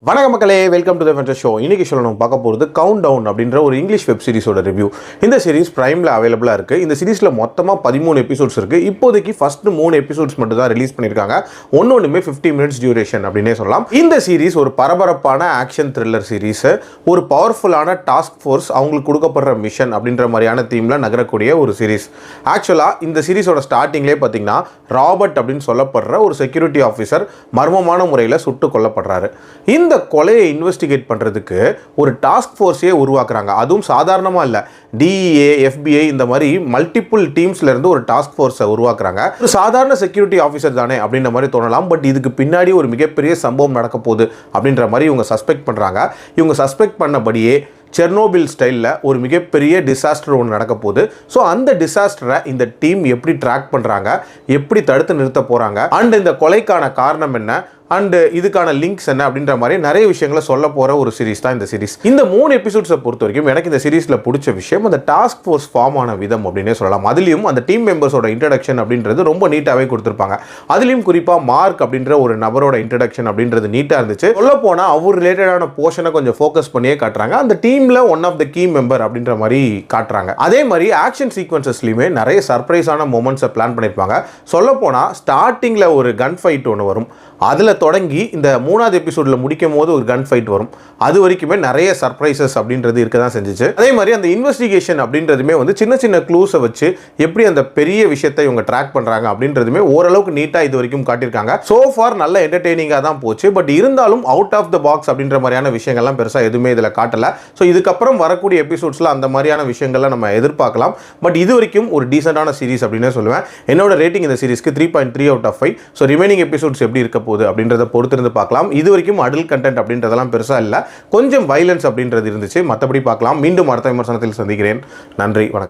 வணக்கம் மக்களே, welcome to the ஃபென்டஸ் show. இன்னைக்கு சொல்லணும் பார்க்க போகிறது கவுண்ட் டவுன் அப்படின்ற ஒரு இங்கிலீஷ் வெப் சீரிஸோட ரிவ்யூ. இந்த சீரிஸ் பிரைமில் அவைலபிளாக இருக்குது. இந்த சீரிஸில் மொத்தமாக 13 எபிசோட்ஸ் இருக்குது. இப்போதைக்கு ஃபஸ்ட்டு 3 எபிசோட்ஸ் மட்டும் தான் ரிலீஸ் பண்ணியிருக்காங்க. ஒன்றுமே 50 மினிட்ஸ் டியூரேஷன் அப்படின்னே சொல்லலாம். இந்த சீரிஸ் ஒரு பரபரப்பான ஆக்ஷன் த்ரில்லர் சீரிஸ். ஒரு பவர்ஃபுல்லான டாஸ்க் ஃபோர்ஸ் அவங்களுக்கு கொடுக்கப்படுற மிஷன் அப்படின்ற மாதிரியான தீமில் நகரக்கூடிய ஒரு சீரிஸ். ஆக்சுவலாக இந்த சீரிஸோட ஸ்டார்டிங்லேயே பார்த்தீங்கன்னா ராபர்ட் அப்படின்னு சொல்லப்படுற ஒரு செக்யூரிட்டி ஆஃபீஸர் மர்மமான முறையில் சுட்டு கொல்லப்படுறாரு. இந்த கொலையை இன்வெஸ்டிகேட் பண்ணுறதுக்கு ஒரு டாஸ்க் ஃபோர்ஸையே உருவாக்குறாங்க. அதுவும் சாதாரணமாக இல்லை, டிஇஏ, எஃபிஐ இந்த மாதிரி மல்டிபிள் டீம்ஸ்லேருந்து ஒரு டாஸ்க் ஃபோர்ஸை உருவாக்குறாங்க. ஒரு சாதாரண செக்யூரிட்டி ஆஃபீஸர் தானே அப்படின்ற மாதிரி தோணலாம். பட் இதுக்கு பின்னாடி ஒரு மிகப்பெரிய சம்பவம் நடக்க போகுது அப்படின்ற மாதிரி இவங்க சஸ்பெக்ட் பண்ணுறாங்க. இவங்க சஸ்பெக்ட் பண்ணபடியே செர்னோபில் ஸ்டைலில் ஒரு மிகப்பெரிய டிசாஸ்டர் ஒன்று நடக்க போகுது. ஸோ அந்த டிசாஸ்டரை இந்த டீம் எப்படி ட்ராக் பண்ணுறாங்க, எப்படி தடுத்து நிறுத்த போகிறாங்க, அண்ட் இந்த கொலைக்கான காரணம் என்ன, அண்ட் இதுக்கான லிங்க்ஸ் என்ன அப்படின்ற மாதிரி நிறைய விஷயங்களை சொல்ல போகிற ஒரு சீரிஸ் தான் இந்த சீரிஸ். இந்த 3 எபிசோட்ஸை பொறுத்த வரைக்கும் எனக்கு இந்த சீரிஸில் பிடிச்ச விஷயம் அந்த டாஸ்க் ஃபோர்ஸ் ஃபார்ம் ஆன விதம் அப்படின்னே சொல்லலாம். அதுலேயும் அந்த டீம் மெம்பர்ஸோட இன்ட்ரடக்ஷன் அப்படின்றது ரொம்ப நீட்டாகவே கொடுத்துருப்பாங்க. அதுலேயும் குறிப்பாக மார்க் அப்படின்ற ஒரு நபரோட இன்ட்ரடக்ஷன் அப்படின்றது நீட்டாக இருந்துச்சு. சொல்ல போனால் அவர் ரிலேட்டடான போர்ஷனை கொஞ்சம் ஃபோக்கஸ் பண்ணியே காட்டுறாங்க. அந்த டீமில் one of the key member அப்படின்ற மாதிரி காட்டுறாங்க. அதே மாதிரி ஆக்ஷன் சீக்வன்சஸ்லையுமே நிறைய சர்ப்ரைஸான மொமெண்ட்ஸை பிளான் பண்ணியிருப்பாங்க. சொல்ல போனால் ஸ்டார்டிங்கில் ஒரு கன் ஃபைட் ஒன்று வரும். அதில் தொடங்கி இந்த 3வது எபிசோடில் முடிக்கும் போது ஒரு கன் ஃபைட் வரும். அது வரைக்குமே நிறைய சர்ப்ரைசஸ் அப்படின்றது இருக்க தான் செஞ்சிச்சு. அதே மாதிரி அந்த இன்வெஸ்டிகேஷன் அப்படின்றதுமே சின்ன சின்ன க்ளூஸை வச்சு எப்படி அந்த பெரிய விஷயத்தை இவங்க ட்ராக் பண்ணுறாங்க அப்படின்றதுமே ஓரளவுக்கு நீட்டாக இது வரைக்கும் காட்டியிருக்காங்க. ஸோ ஃபார் நல்ல என்டர்டெய்னிங்காக தான் போச்சு. பட் இருந்தாலும் அவுட் ஆஃப் த பாக்ஸ் அப்படின்ற மாதிரியான விஷயங்கள்லாம் பெருசாக எதுவுமே இதில் காட்டலை. ஸோ இதுக்கப்புறம் வரக்கூடிய எபிசோட்ஸில் அந்த மாதிரியான விஷயங்கள்லாம் நம்ம எதிர்பார்க்கலாம். பட் இது வரைக்கும் ஒரு டீசெண்டான சீரிஸ் அப்படின்னு சொல்லுவேன். என்னோட ரேட்டிங் இந்த சீரிஸ்க்கு 3.3 out of 5. So remaining episodes எப்படி இருக்க போகுது அப்படின்றத பொறுத்திருந்து பார்க்கலாம். இது வரைக்கும் அடல்ட் கண்டென்ட் அப்படின்றதெல்லாம் பெருசாக இல்லை, கொஞ்சம் வைலன்ஸ் அப்படின்றது இருந்துச்சு. மற்றபடி பார்க்கலாம். மீண்டும் அடுத்த விமர்சனத்தில் சந்திக்கிறேன். நன்றி, வணக்கம்.